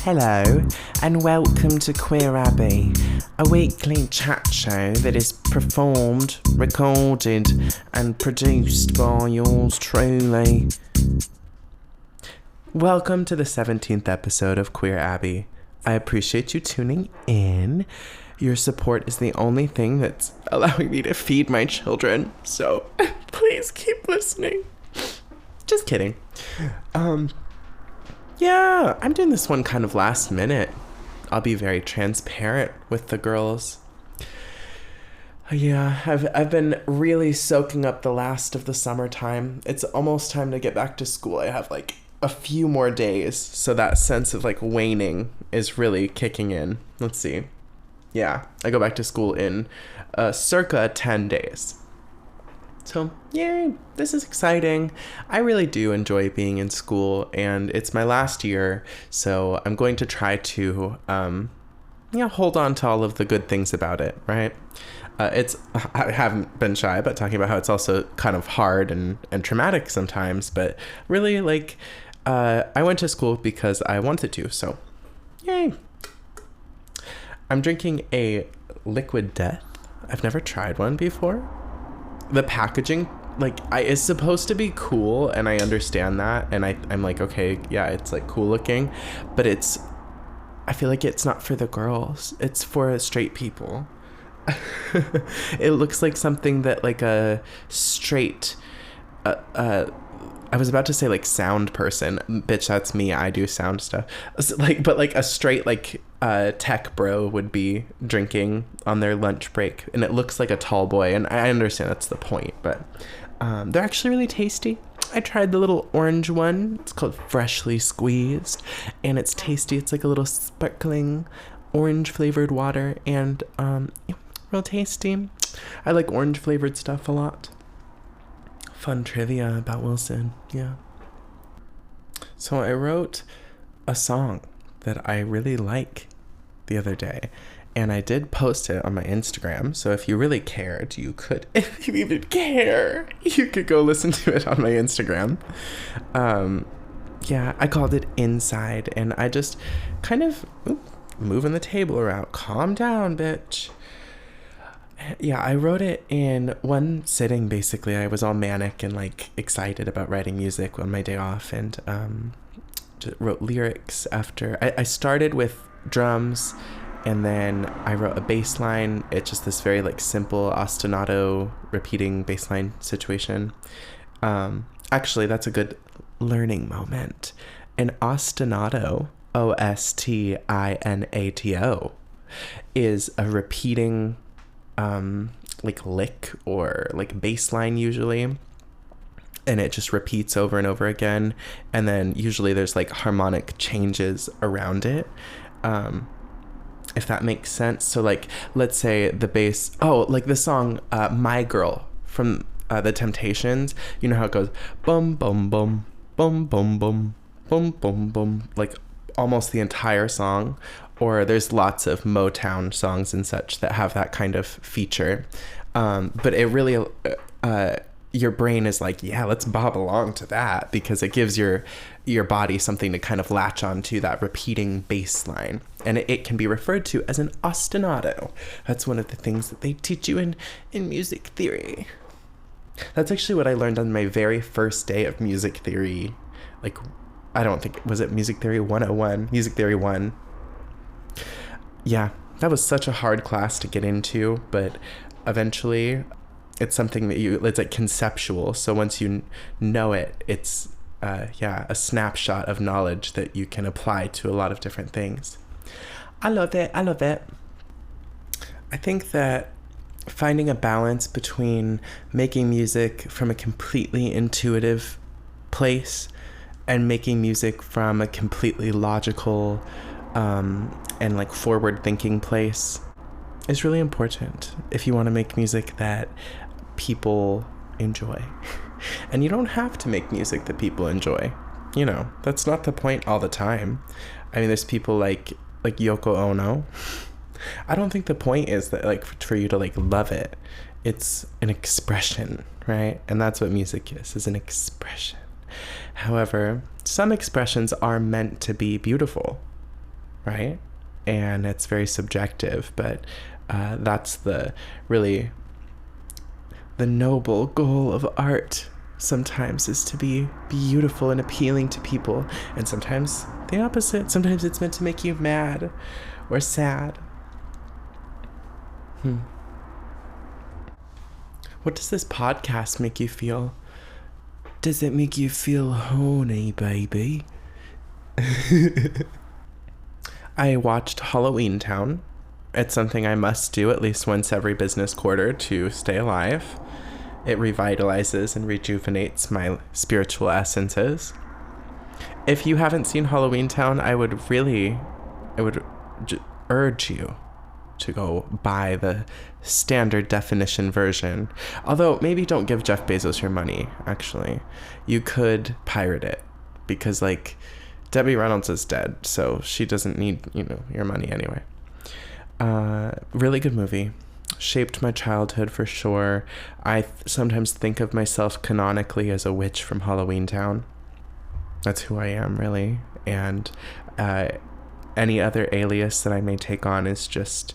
Hello, and welcome to Queer Abbey, a weekly chat show that is performed, recorded, and produced by yours truly. Welcome to the 17th episode of Queer Abbey. I appreciate you tuning in. Your support is the only thing that's allowing me to feed my children, so please keep listening. Just kidding. Yeah, I'm doing this one kind of last minute. I'll be very transparent with the girls. Yeah, I've been really soaking up the last of the summertime. It's almost time to get back to school. I have like a few more days, so that sense of like waning is really kicking in. Let's see. Yeah, I go back to school in circa 10 days. So, yay, this is exciting. I really do enjoy being in school, and it's my last year, so I'm going to try to, hold on to all of the good things about it, right? I haven't been shy about talking about how it's also kind of hard and traumatic sometimes, but really, I went to school because I wanted to, so, yay. I'm drinking a Liquid Death. I've never tried one before. The packaging, is supposed to be cool, and I understand that, and I'm like, okay, yeah, it's like cool looking, but I feel like it's not for the girls. It's for straight people. It looks like something that like a straight, I was about to say like sound person. Bitch, that's me. I do sound stuff. But a straight tech bro would be drinking on their lunch break, and it looks like a tall boy. And I understand that's the point, but they're actually really tasty. I tried the little orange one. It's called Freshly Squeezed, and it's tasty. It's like a little sparkling orange flavored water, and real tasty. I like orange flavored stuff a lot. Fun trivia about Wilson, yeah. So I wrote a song that I really like the other day, and I did post it on my Instagram, so if you really cared, you could, if you even care, you could go listen to it on my Instagram. Yeah, I called it Inside, and I just kind of, moving the table around, calm down, bitch. Yeah, I wrote it in one sitting, basically. I was all manic and excited about writing music on my day off, and just wrote lyrics after. I started with drums, and then I wrote a bass line. It's just this very simple ostinato repeating bass line situation. Actually, that's a good learning moment. An ostinato, ostinato, is a repeating lick or bass line usually, and it just repeats over and over again, and then usually there's harmonic changes around it, if that makes sense. So let's say the bass, the song My Girl from The Temptations, you know how it goes bum bum bum bum bum bum bum bum bum, almost the entire song. Or there's lots of Motown songs and such that have that kind of feature. But it really, your brain is yeah, let's bob along to that, because it gives your body something to kind of latch onto, that repeating bass line. And it can be referred to as an ostinato. That's one of the things that they teach you in music theory. That's actually what I learned on my very first day of music theory. I don't think, was it Music Theory 101? Music Theory 1. Yeah, that was such a hard class to get into, but eventually it's something that it's conceptual. So once you know it, it's, a snapshot of knowledge that you can apply to a lot of different things. I love it. I think that finding a balance between making music from a completely intuitive place and making music from a completely logical, and forward-thinking place is really important if you want to make music that people enjoy. And you don't have to make music that people enjoy. That's not the point all the time. I mean, there's people like Yoko Ono. I don't think the point is that for you to love it. It's an expression, right? And that's what music is an expression. However, some expressions are meant to be beautiful. right? And it's very subjective, but that's the noble goal of art sometimes, is to be beautiful and appealing to people, and sometimes the opposite. Sometimes it's meant to make you mad or sad. What does this podcast make you feel? Does it make you feel horny, baby? I watched Halloweentown. It's something I must do at least once every business quarter to stay alive. It revitalizes and rejuvenates my spiritual essences. If you haven't seen Halloweentown, I would urge you to go buy the standard definition version. Although maybe don't give Jeff Bezos your money, actually. You could pirate it, because like Debbie Reynolds is dead, so she doesn't need, your money anyway. Really good movie. Shaped my childhood for sure. I sometimes think of myself canonically as a witch from Halloweentown. That's who I am, really. And any other alias that I may take on is just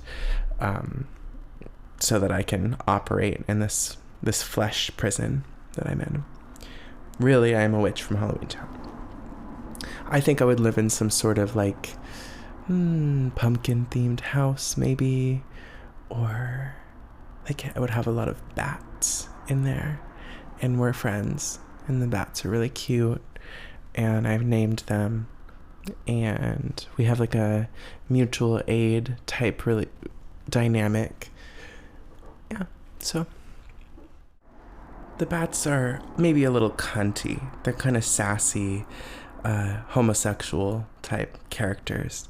so that I can operate in this flesh prison that I'm in. Really, I am a witch from Halloweentown. I think I would live in some sort of like pumpkin-themed house, maybe. Or like I would have a lot of bats in there. And we're friends. And the bats are really cute. And I've named them. And we have like a mutual aid type really dynamic. Yeah, so the bats are maybe a little cunty. They're kind of sassy, homosexual type characters.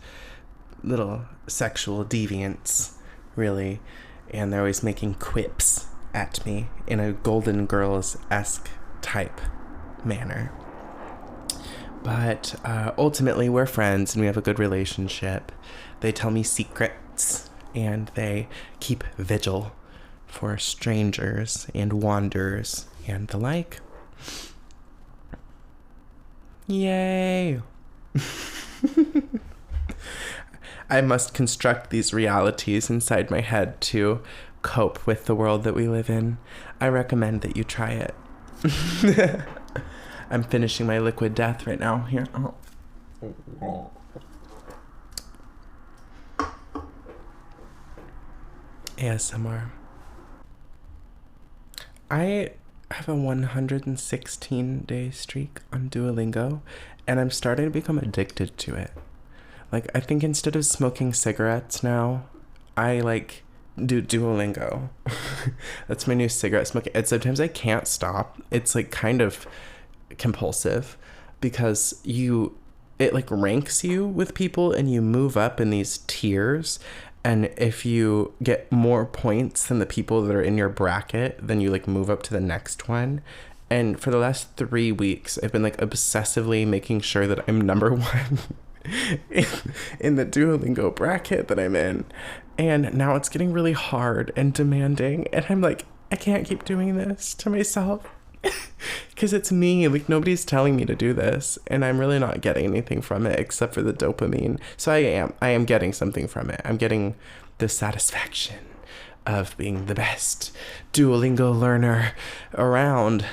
Little sexual deviants, really. And they're always making quips at me in a Golden Girls-esque type manner. But ultimately, we're friends and we have a good relationship. They tell me secrets and they keep vigil for strangers and wanderers and the like. Yay! I must construct these realities inside my head to cope with the world that we live in. I recommend that you try it. I'm finishing my liquid death right now. Here. Oh. ASMR. I have a 116-day streak on Duolingo, and I'm starting to become addicted to it. Like, I think instead of smoking cigarettes now, I do Duolingo. That's my new cigarette smoking. And sometimes I can't stop. It's like kind of compulsive because it ranks you with people and you move up in these tiers, and if you get more points than the people that are in your bracket, then you move up to the next one. And for the last 3 weeks I've been obsessively making sure that I'm number one in the Duolingo bracket that I'm in, and now it's getting really hard and demanding, and I'm I can't keep doing this to myself. Because it's me, nobody's telling me to do this, and I'm really not getting anything from it except for the dopamine. So I am getting something from it. I'm getting the satisfaction of being the best Duolingo learner around,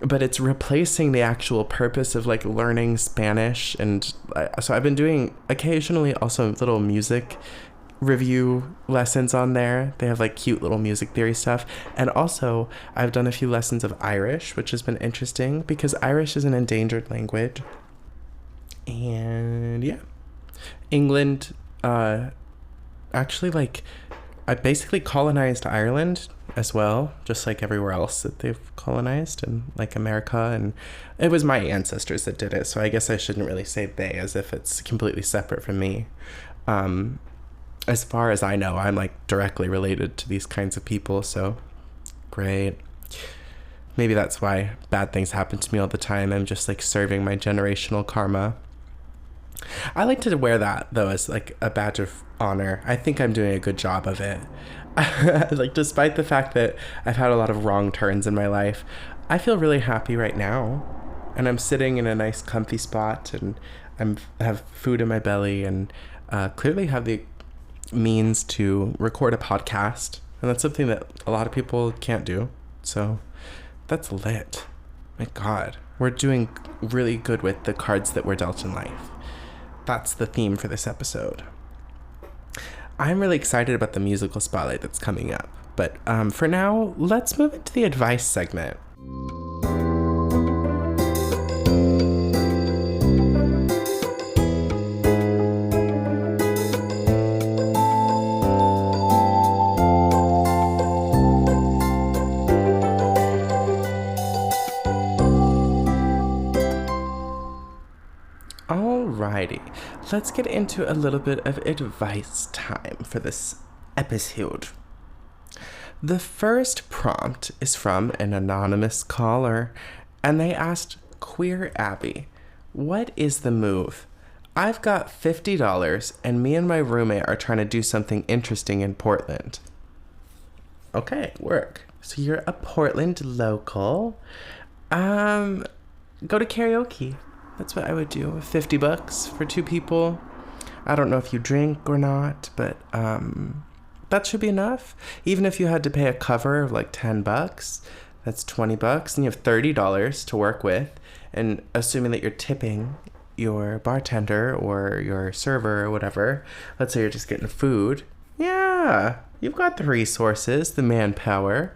but it's replacing the actual purpose of learning Spanish. And so I've been doing occasionally also little music review lessons on there. They have cute little music theory stuff, and also I've done a few lessons of Irish, which has been interesting because Irish is an endangered language. And yeah, England actually I basically colonized Ireland as well, just like everywhere else that they've colonized, and America, and it was my ancestors that did it, so I guess I shouldn't really say they as if it's completely separate from me. As far as I know, I'm directly related to these kinds of people, so great. Maybe that's why bad things happen to me all the time. I'm just serving my generational karma. I like to wear that though as a badge of honor. I think I'm doing a good job of it. Despite the fact that I've had a lot of wrong turns in my life, I feel really happy right now, and I'm sitting in a nice comfy spot, and I have food in my belly, and clearly have the means to record a podcast, and that's something that a lot of people can't do. So that's lit. My God, we're doing really good with the cards that we're dealt in life. That's the theme for this episode. I'm really excited about the musical spotlight that's coming up, but for now, let's move into the advice segment. Alrighty, let's get into a little bit of advice time for this episode. The first prompt is from an anonymous caller, and they asked Queer Abbey, what is the move? I've got $50 and me and my roommate are trying to do something interesting in Portland. Okay, work. So you're a Portland local. Go to karaoke. That's what I would do. $50 for 2 people. I don't know if you drink or not, but that should be enough. Even if you had to pay a cover of like $10, that's $20, and you have $30 to work with. And assuming that you're tipping your bartender or your server or whatever, let's say you're just getting food. Yeah, you've got the resources, the manpower.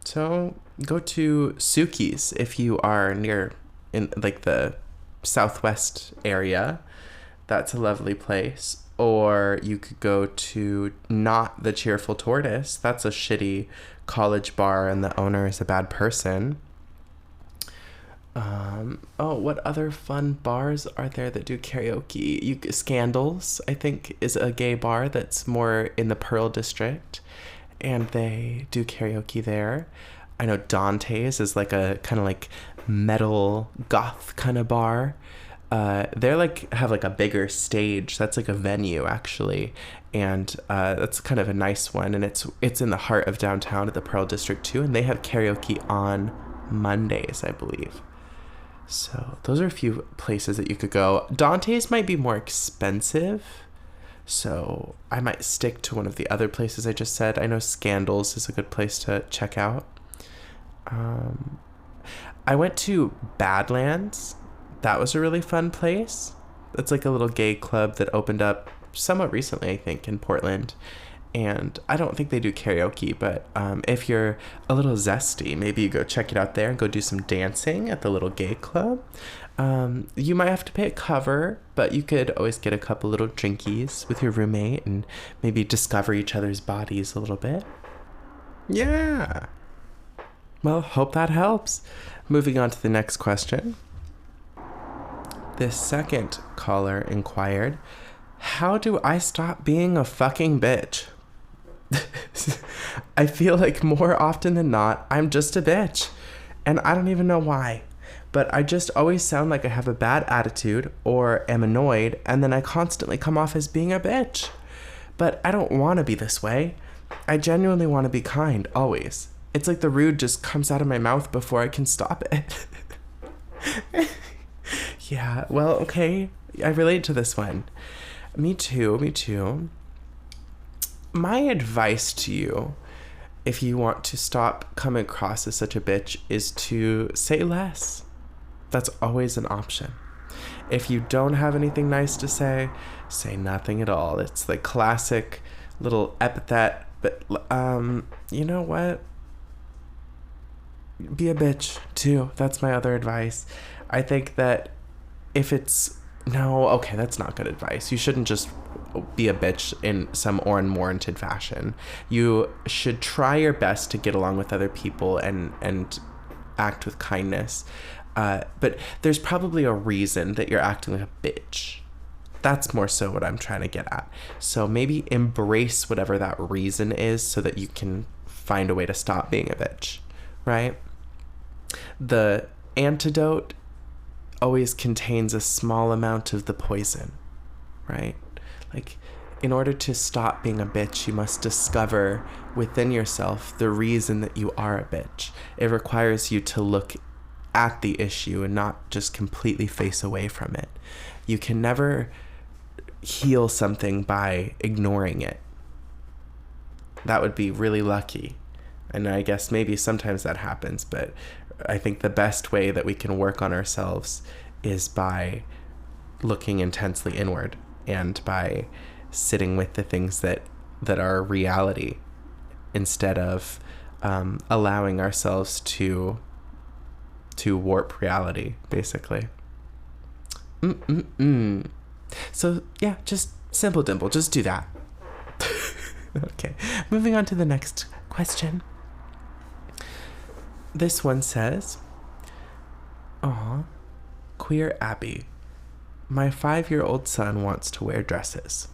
So go to Suki's if you are near in like the southwest area. That's a lovely place. Or you could go to Not the Cheerful Tortoise. That's a shitty college bar and the owner is a bad person. What other fun bars are there that do karaoke? Scandals, I think, is a gay bar that's more in the Pearl District, and they do karaoke there. I know Dante's is like a kind of like metal goth kind of bar. They're like have like a bigger stage. That's like a venue actually, and that's kind of a nice one. And it's in the heart of downtown at the Pearl District too. And they have karaoke on Mondays, I believe. So those are a few places that you could go. Dante's might be more expensive, so I might stick to one of the other places I just said. I know Scandals is a good place to check out. I went to Badlands. That was a really fun place. It's like a little gay club that opened up somewhat recently, I think, in Portland. And I don't think they do karaoke, but if you're a little zesty, maybe you go check it out there and go do some dancing at the little gay club. You might have to pay a cover, but you could always get a couple little drinkies with your roommate and maybe discover each other's bodies a little bit. Yeah. Well, hope that helps. Moving on to the next question. This second caller inquired, how do I stop being a fucking bitch? I feel like more often than not, I'm just a bitch. And I don't even know why. But I just always sound like I have a bad attitude or am annoyed, and then I constantly come off as being a bitch. But I don't want to be this way. I genuinely want to be kind, always. It's like the rude just comes out of my mouth before I can stop it. Yeah, well, okay. I relate to this one. Me too. My advice to you, if you want to stop coming across as such a bitch, is to say less. That's always an option. If you don't have anything nice to say nothing at all. It's the classic little epithet, but you know what? Be a bitch too. That's my other advice. I think that if it's that's not good advice. You shouldn't just be a bitch in some unwarranted fashion. You should try your best to get along with other people and act with kindness. But there's probably a reason that you're acting like a bitch. That's more so what I'm trying to get at. So maybe embrace whatever that reason is so that you can find a way to stop being a bitch, right? The antidote always contains a small amount of the poison, right? Like, in order to stop being a bitch, you must discover within yourself the reason that you are a bitch. It requires you to look at the issue and not just completely face away from it. You can never heal something by ignoring it. That would be really lucky. And I guess maybe sometimes that happens, but I think the best way that we can work on ourselves is by looking intensely inward and by sitting with the things that are reality instead of allowing ourselves to warp reality, basically. So yeah, just simple dimple, just do that. Okay, moving on to the next question. This one says, "Aw, Queer Abbey. My 5-year-old son wants to wear dresses.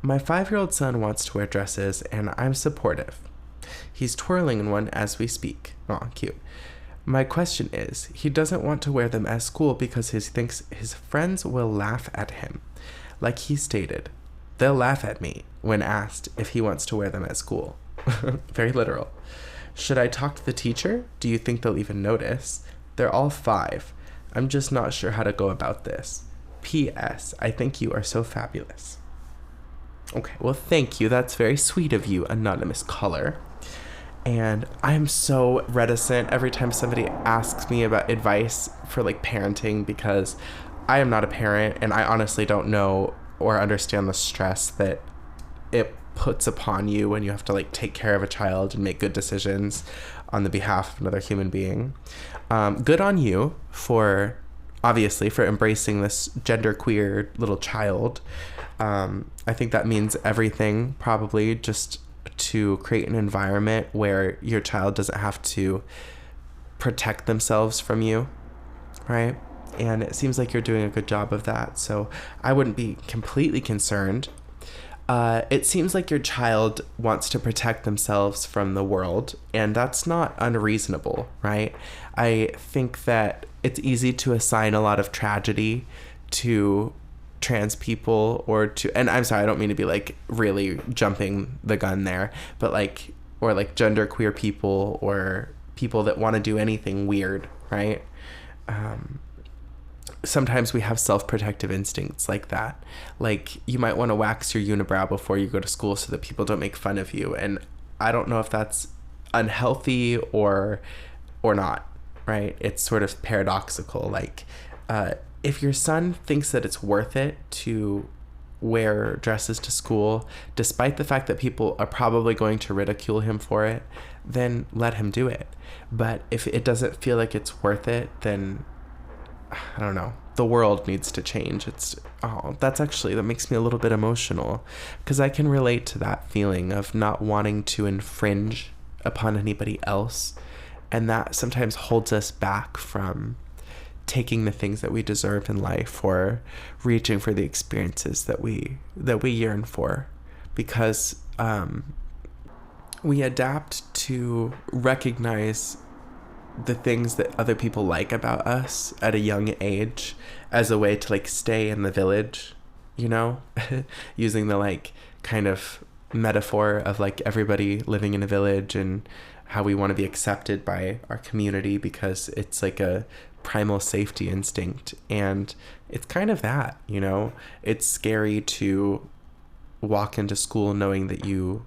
My 5-year-old son wants to wear dresses, and I'm supportive. He's twirling in one as we speak. Aw, cute. My question is, he doesn't want to wear them at school because he thinks his friends will laugh at him. Like he stated, they'll laugh at me when asked if he wants to wear them at school." Very literal. "Should I talk to the teacher? Do you think they'll even notice? They're all 5. I'm just not sure how to go about this. P.S. I think you are so fabulous." Okay, well, thank you. That's very sweet of you, anonymous caller. And I'm so reticent every time somebody asks me about advice for like parenting, because I am not a parent and I honestly don't know or understand the stress that it puts upon you when you have to like take care of a child and make good decisions on the behalf of another human being. Good on you for embracing this genderqueer little child. I think that means everything, probably, just to create an environment where your child doesn't have to protect themselves from you, right? And it seems like you're doing a good job of that, so I wouldn't be completely concerned. It seems like your child wants to protect themselves from the world, and that's not unreasonable, right? I think that it's easy to assign a lot of tragedy to trans people and I'm sorry, I don't mean to be like really jumping the gun there, but like, or like genderqueer people or people that want to do anything weird, right? Sometimes we have self-protective instincts like that. Like, you might want to wax your unibrow before you go to school so that people don't make fun of you. And I don't know if that's unhealthy or not, right? It's sort of paradoxical. Like, if your son thinks that it's worth it to wear dresses to school, despite the fact that people are probably going to ridicule him for it, then let him do it. But if it doesn't feel like it's worth it, then I don't know. The world needs to change. That makes me a little bit emotional, because I can relate to that feeling of not wanting to infringe upon anybody else. And that sometimes holds us back from taking the things that we deserve in life or reaching for the experiences that we yearn for, because we adapt to recognize the things that other people like about us at a young age as a way to like stay in the village, you know, using the like kind of metaphor of like everybody living in a village and how we want to be accepted by our community because it's like a primal safety instinct. And it's kind of that, you know, it's scary to walk into school knowing that you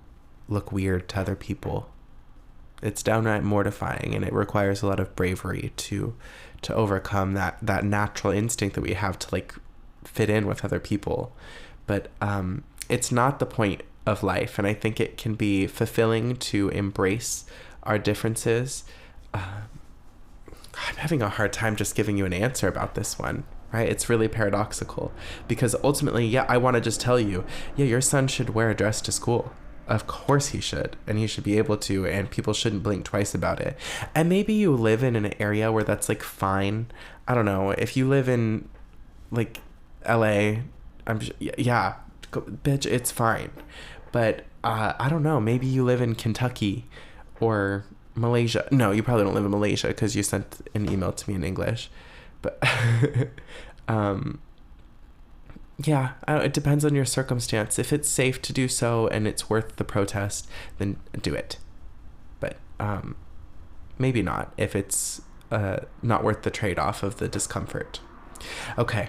look weird to other people. It's downright mortifying, and it requires a lot of bravery to overcome that natural instinct that we have to like fit in with other people. But it's not the point of life, and I think it can be fulfilling to embrace our differences. I'm having a hard time just giving you an answer about this one, right? It's really paradoxical, because ultimately, yeah, I want to just tell you, yeah, your son should wear a dress to school. Of course he should, and he should be able to, and people shouldn't blink twice about it. And maybe you live in an area where that's like fine. I don't know, if you live in like LA, bitch, it's fine. But I don't know, maybe you live in Kentucky or Malaysia. No, you probably don't live in Malaysia because you sent an email to me in English. But yeah, it depends on your circumstance. If it's safe to do so and it's worth the protest, then do it. But maybe not if it's not worth the trade-off of the discomfort. Okay,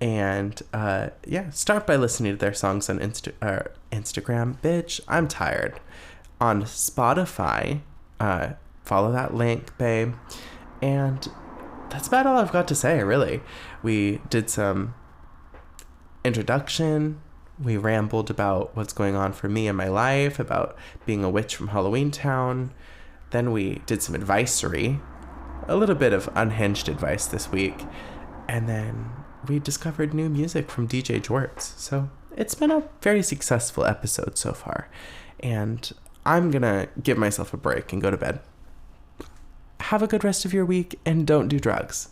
And start by listening to their songs on Instagram. Bitch, I'm tired. On Spotify, follow that link, babe. And that's about all I've got to say, really. We did some introduction. We rambled about what's going on for me in my life, about being a witch from Halloweentown. Then we did some advisory, a little bit of unhinged advice this week. And then we discovered new music from DJJorts. So it's been a very successful episode so far. And I'm going to give myself a break and go to bed. Have a good rest of your week and don't do drugs.